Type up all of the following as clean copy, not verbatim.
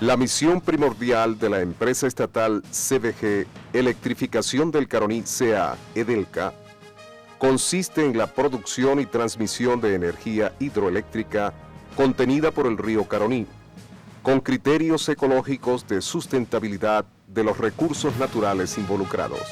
La misión primordial de la empresa estatal CVG Electrificación del Caroní C.A. Edelca consiste en la producción y transmisión de energía hidroeléctrica contenida por el río Caroní, con criterios ecológicos de sustentabilidad de los recursos naturales involucrados.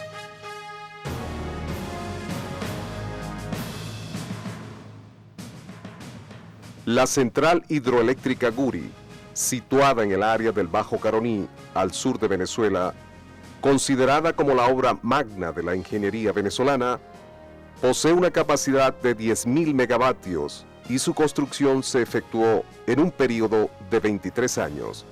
La central hidroeléctrica Guri, situada en el área del Bajo Caroní, al sur de Venezuela, considerada como la obra magna de la ingeniería venezolana, posee una capacidad de 10.000 megavatios y su construcción se efectuó en un periodo de 23 años.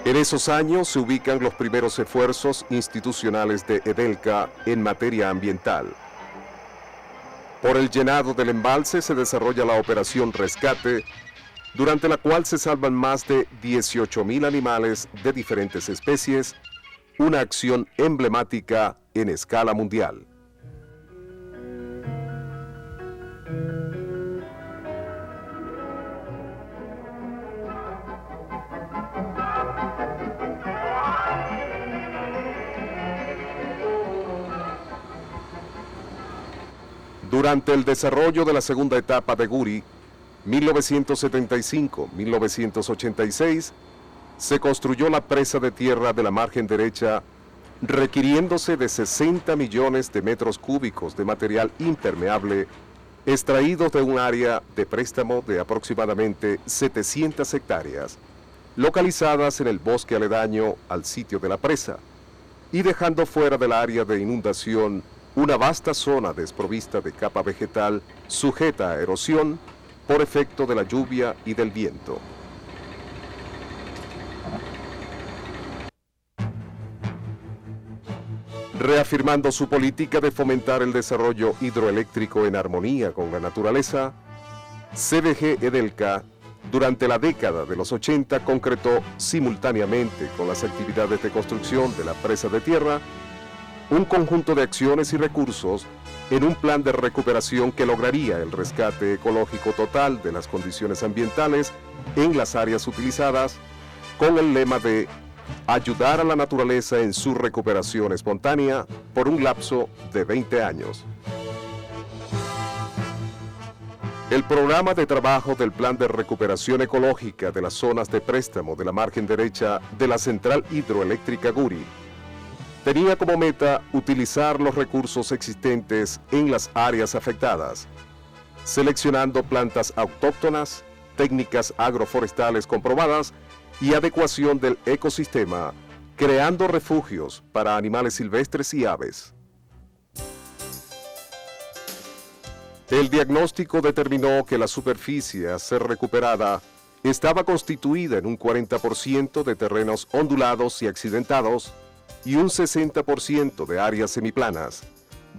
En esos años se ubican los primeros esfuerzos institucionales de Edelca en materia ambiental. Por el llenado del embalse se desarrolla la operación Rescate, durante la cual se salvan más de 18.000 animales de diferentes especies, una acción emblemática en escala mundial. Durante el desarrollo de la segunda etapa de Guri, 1975-1986, se construyó la presa de tierra de la margen derecha, requiriéndose de 60 millones de metros cúbicos de material impermeable extraídos de un área de préstamo de aproximadamente 700 hectáreas, localizadas en el bosque aledaño al sitio de la presa, y dejando fuera del área de inundación una vasta zona desprovista de capa vegetal sujeta a erosión por efecto de la lluvia y del viento. Reafirmando su política de fomentar el desarrollo hidroeléctrico en armonía con la naturaleza, CVG Edelca, durante la década de los 80, concretó simultáneamente con las actividades de construcción de la presa de tierra un conjunto de acciones y recursos en un plan de recuperación que lograría el rescate ecológico total de las condiciones ambientales en las áreas utilizadas, con el lema de ayudar a la naturaleza en su recuperación espontánea por un lapso de 20 años. El programa de trabajo del Plan de Recuperación Ecológica de las zonas de préstamo de la margen derecha de la Central Hidroeléctrica Guri tenía como meta utilizar los recursos existentes en las áreas afectadas, seleccionando plantas autóctonas, técnicas agroforestales comprobadas y adecuación del ecosistema, creando refugios para animales silvestres y aves. El diagnóstico determinó que la superficie a ser recuperada estaba constituida en un 40% de terrenos ondulados y accidentados, y un 60% de áreas semiplanas,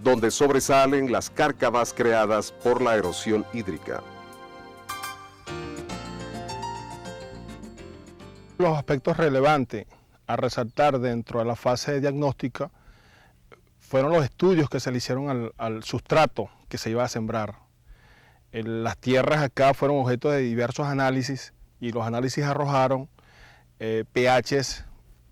donde sobresalen las cárcavas creadas por la erosión hídrica. Los aspectos relevantes a resaltar dentro de la fase diagnóstica fueron los estudios que se le hicieron al sustrato que se iba a sembrar. Las tierras acá fueron objeto de diversos análisis y los análisis arrojaron pHs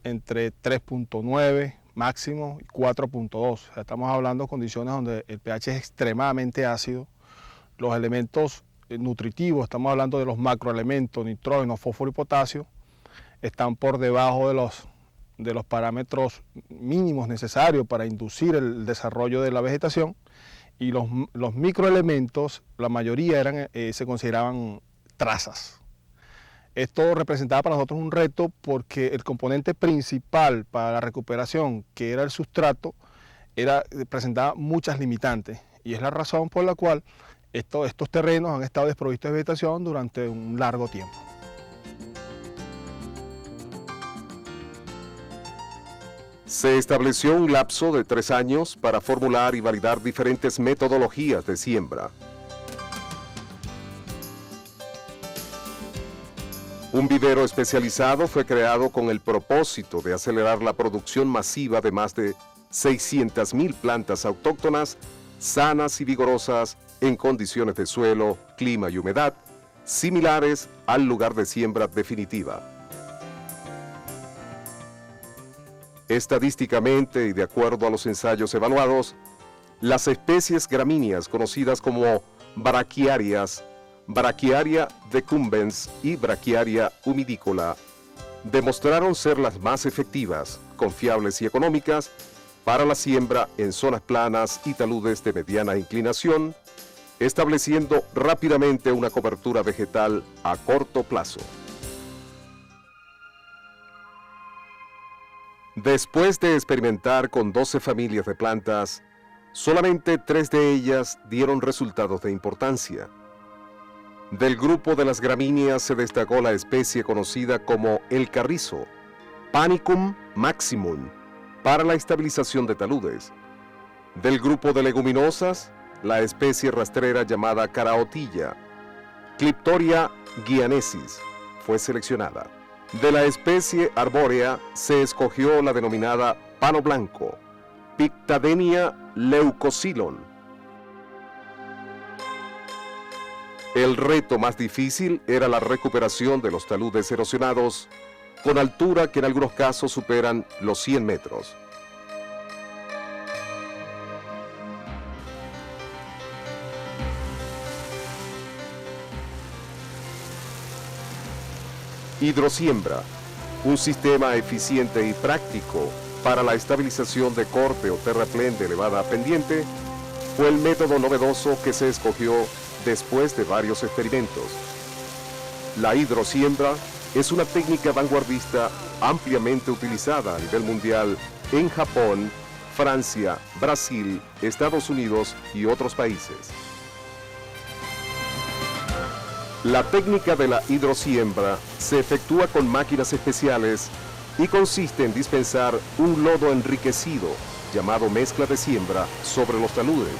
entre 3.9 máximo y 4.2. O sea, estamos hablando de condiciones donde el pH es extremadamente ácido. Los elementos nutritivos, estamos hablando de los macroelementos, nitrógeno, fósforo y potasio, están por debajo de los parámetros mínimos necesarios para inducir el desarrollo de la vegetación, y los microelementos, la mayoría se consideraban trazas. Esto representaba para nosotros un reto porque el componente principal para la recuperación, que era el sustrato, presentaba muchas limitantes, y es la razón por la cual estos terrenos han estado desprovistos de vegetación durante un largo tiempo. Se estableció un lapso de 3 años para formular y validar diferentes metodologías de siembra. Un vivero especializado fue creado con el propósito de acelerar la producción masiva de más de 600.000 plantas autóctonas, sanas y vigorosas en condiciones de suelo, clima y humedad similares al lugar de siembra definitiva. Estadísticamente y de acuerdo a los ensayos evaluados, las especies gramíneas conocidas como braquiarias, Brachiaria decumbens y Brachiaria humidicola, demostraron ser las más efectivas, confiables y económicas para la siembra en zonas planas y taludes de mediana inclinación, estableciendo rápidamente una cobertura vegetal a corto plazo. Después de experimentar con 12 familias de plantas, solamente 3 de ellas dieron resultados de importancia. Del grupo de las gramíneas se destacó la especie conocida como el carrizo, Panicum maximum, para la estabilización de taludes. Del grupo de leguminosas, la especie rastrera llamada caraotilla, Cliptoria guianesis, fue seleccionada. De la especie arbórea se escogió la denominada palo blanco, Pictadenia leucocylon. El reto más difícil era la recuperación de los taludes erosionados, con altura que en algunos casos superan los 100 metros. Hidrosiembra, un sistema eficiente y práctico para la estabilización de corte o terraplén de elevada pendiente, fue el método novedoso que se escogió después de varios experimentos. La hidrosiembra es una técnica vanguardista ampliamente utilizada a nivel mundial en Japón, Francia, Brasil, Estados Unidos y otros países. La técnica de la hidrosiembra se efectúa con máquinas especiales y consiste en dispensar un lodo enriquecido, llamado mezcla de siembra, sobre los taludes.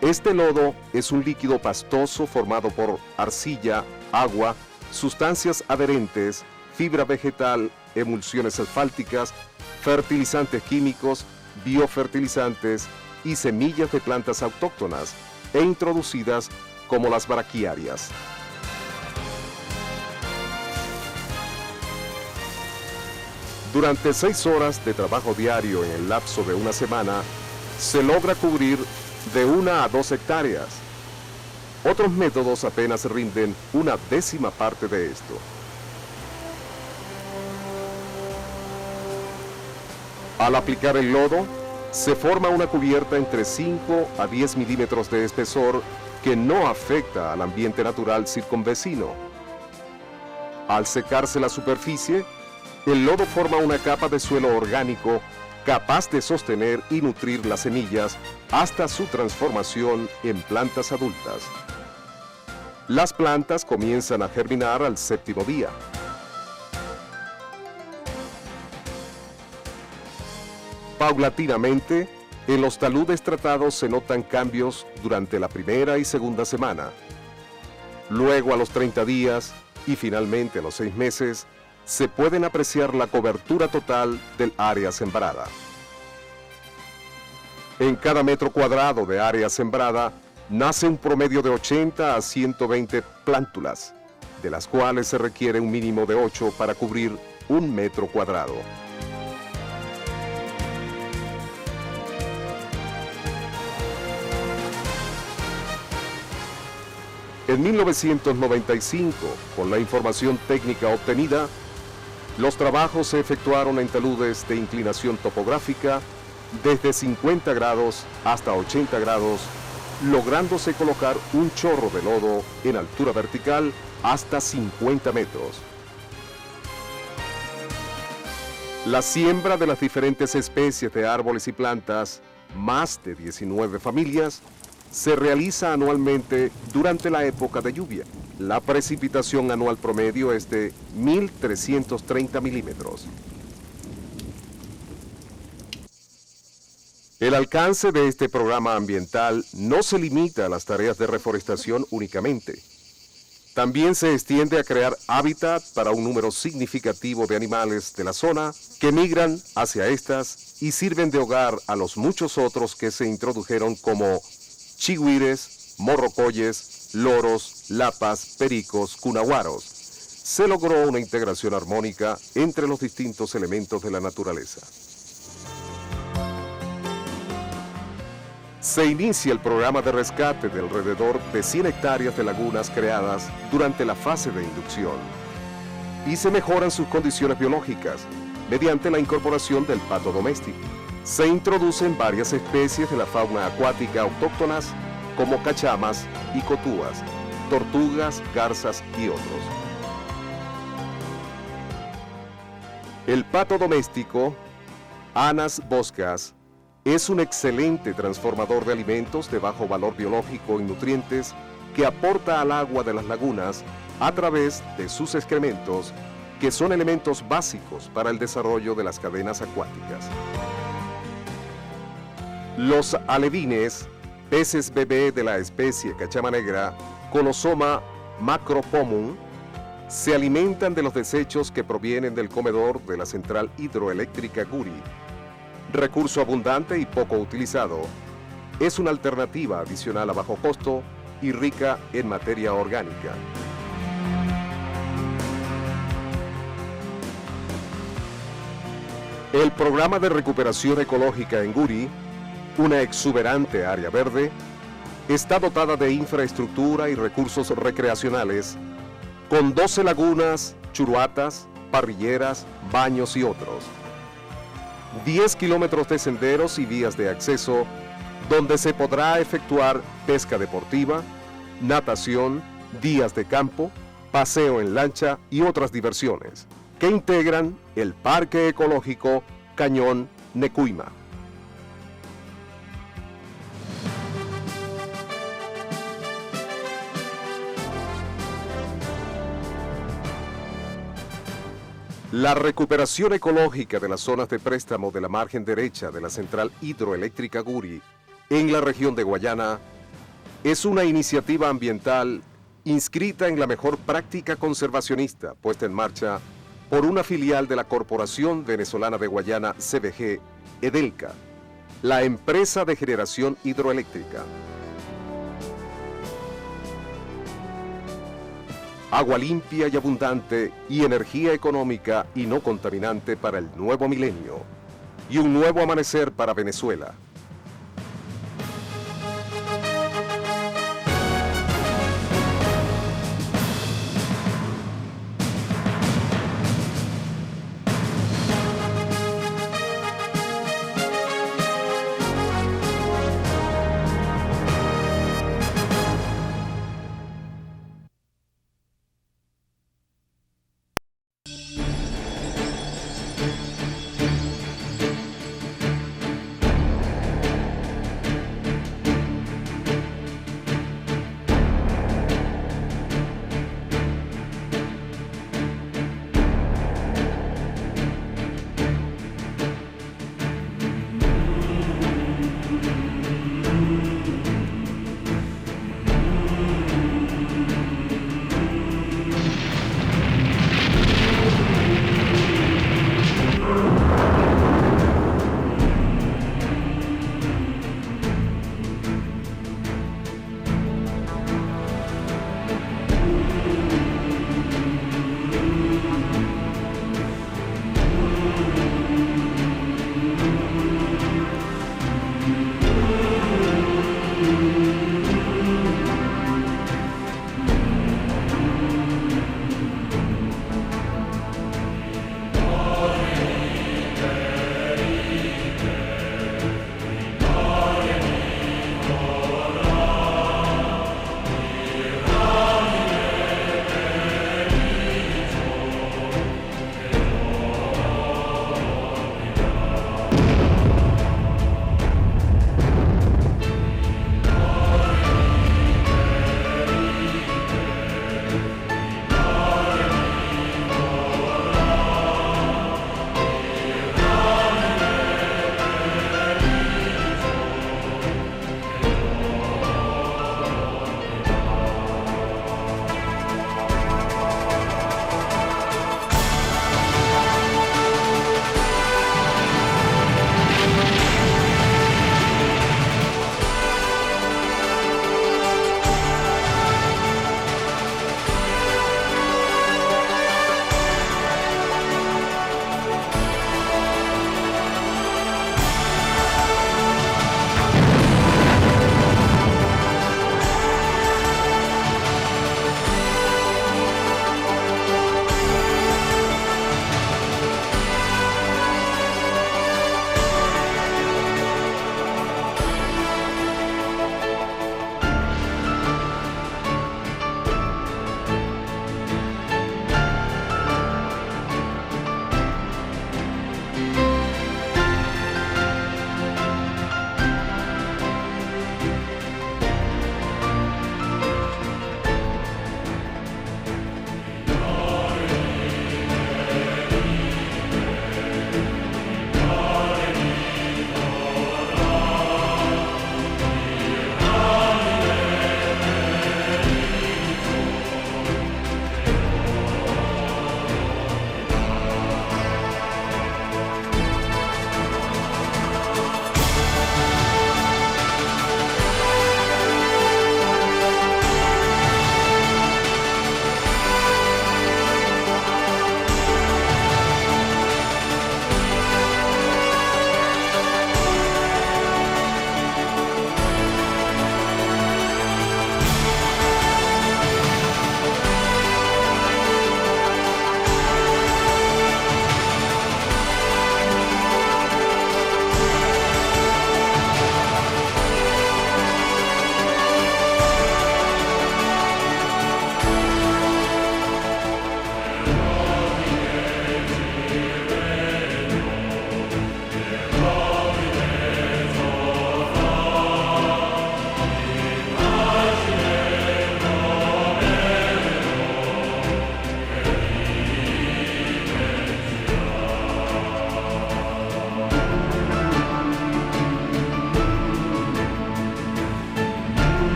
Este lodo es un líquido pastoso formado por arcilla, agua, sustancias adherentes, fibra vegetal, emulsiones asfálticas, fertilizantes químicos, biofertilizantes y semillas de plantas autóctonas e introducidas como las braquiarias. Durante 6 horas de trabajo diario en el lapso de una semana, se logra cubrir de 1 a 2 hectáreas. Otros métodos apenas rinden una décima parte de esto. Al aplicar el lodo, se forma una cubierta entre 5 a 10 milímetros de espesor que no afecta al ambiente natural circunvecino. Al secarse la superficie, el lodo forma una capa de suelo orgánico capaz de sostener y nutrir las semillas hasta su transformación en plantas adultas. Las plantas comienzan a germinar al 7º día. Paulatinamente, en los taludes tratados se notan cambios durante la primera y segunda semana. Luego, a los 30 días y finalmente a los 6 meses, se pueden apreciar la cobertura total del área sembrada. En cada metro cuadrado de área sembrada nace un promedio de 80 a 120 plántulas, de las cuales se requiere un mínimo de 8 para cubrir 1 metro cuadrado. En 1995, con la información técnica obtenida, los trabajos se efectuaron en taludes de inclinación topográfica desde 50 grados hasta 80 grados, lográndose colocar un chorro de lodo en altura vertical hasta 50 metros. La siembra de las diferentes especies de árboles y plantas, más de 19 familias, se realiza anualmente durante la época de lluvia. La precipitación anual promedio es de 1.330 milímetros. El alcance de este programa ambiental no se limita a las tareas de reforestación únicamente. También se extiende a crear hábitat para un número significativo de animales de la zona que migran hacia estas y sirven de hogar a los muchos otros que se introdujeron como chigüires, morrocoyes, loros, lapas, pericos, cunaguaros. Se logró una integración armónica entre los distintos elementos de la naturaleza. Se inicia el programa de rescate de alrededor de 100 hectáreas de lagunas creadas durante la fase de inducción y se mejoran sus condiciones biológicas mediante la incorporación del pato doméstico. Se introducen varias especies de la fauna acuática autóctonas como cachamas y cotúas, tortugas, garzas y otros. El pato doméstico, Anas boscas, es un excelente transformador de alimentos de bajo valor biológico y nutrientes que aporta al agua de las lagunas a través de sus excrementos, que son elementos básicos para el desarrollo de las cadenas acuáticas. Los alevines, peces bebé de la especie cachama negra, Colosoma macropomum, se alimentan de los desechos que provienen del comedor de la central hidroeléctrica Guri. Recurso abundante y poco utilizado, es una alternativa adicional a bajo costo y rica en materia orgánica. El programa de recuperación ecológica en Guri, una exuberante área verde, está dotada de infraestructura y recursos recreacionales, con 12 lagunas, churuatas, parrilleras, baños y otros. 10 kilómetros de senderos y vías de acceso, donde se podrá efectuar pesca deportiva, natación, días de campo, paseo en lancha y otras diversiones, que integran el Parque Ecológico Cañón Necuima. La recuperación ecológica de las zonas de préstamo de la margen derecha de la central hidroeléctrica Guri, en la región de Guayana, es una iniciativa ambiental inscrita en la mejor práctica conservacionista puesta en marcha por una filial de la Corporación Venezolana de Guayana, CVG, Edelca, la empresa de generación hidroeléctrica. Agua limpia y abundante y energía económica y no contaminante para el nuevo milenio y un nuevo amanecer para Venezuela.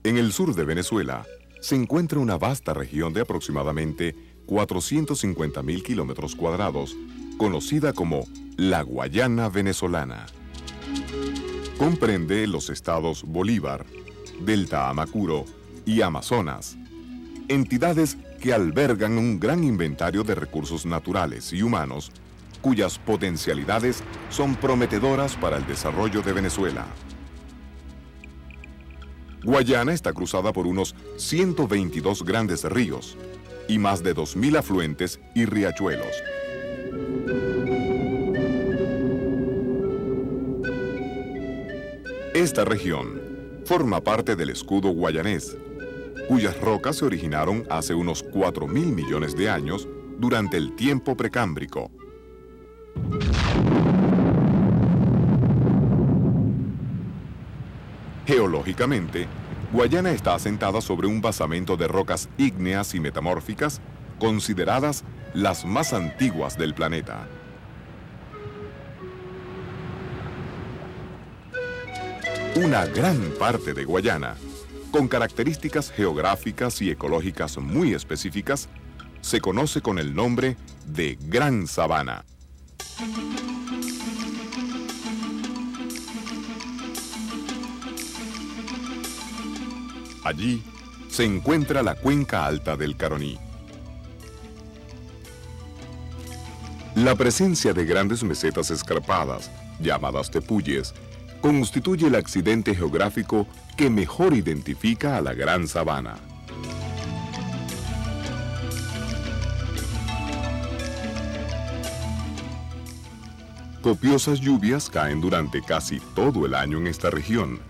En el sur de Venezuela se encuentra una vasta región de aproximadamente 450.000 kilómetros cuadrados, conocida como la Guayana venezolana. Comprende los estados Bolívar, Delta Amacuro y Amazonas, entidades que albergan un gran inventario de recursos naturales y humanos, cuyas potencialidades son prometedoras para el desarrollo de Venezuela. Guayana está cruzada por unos 122 grandes ríos y más de 2.000 afluentes y riachuelos. Esta región forma parte del escudo guayanés, cuyas rocas se originaron hace unos 4.000 millones de años durante el tiempo precámbrico. Geológicamente, Guayana está asentada sobre un basamento de rocas ígneas y metamórficas consideradas las más antiguas del planeta. Una gran parte de Guayana, con características geográficas y ecológicas muy específicas, se conoce con el nombre de Gran Sabana. Allí se encuentra la cuenca alta del Caroní. La presencia de grandes mesetas escarpadas, llamadas tepuyes, constituye el accidente geográfico que mejor identifica a la Gran Sabana. Copiosas lluvias caen durante casi todo el año en esta región,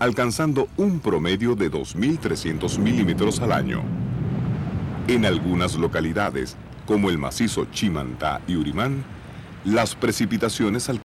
alcanzando un promedio de 2.300 milímetros al año. En algunas localidades, como el macizo Chimantá y Urimán, las precipitaciones alcanzan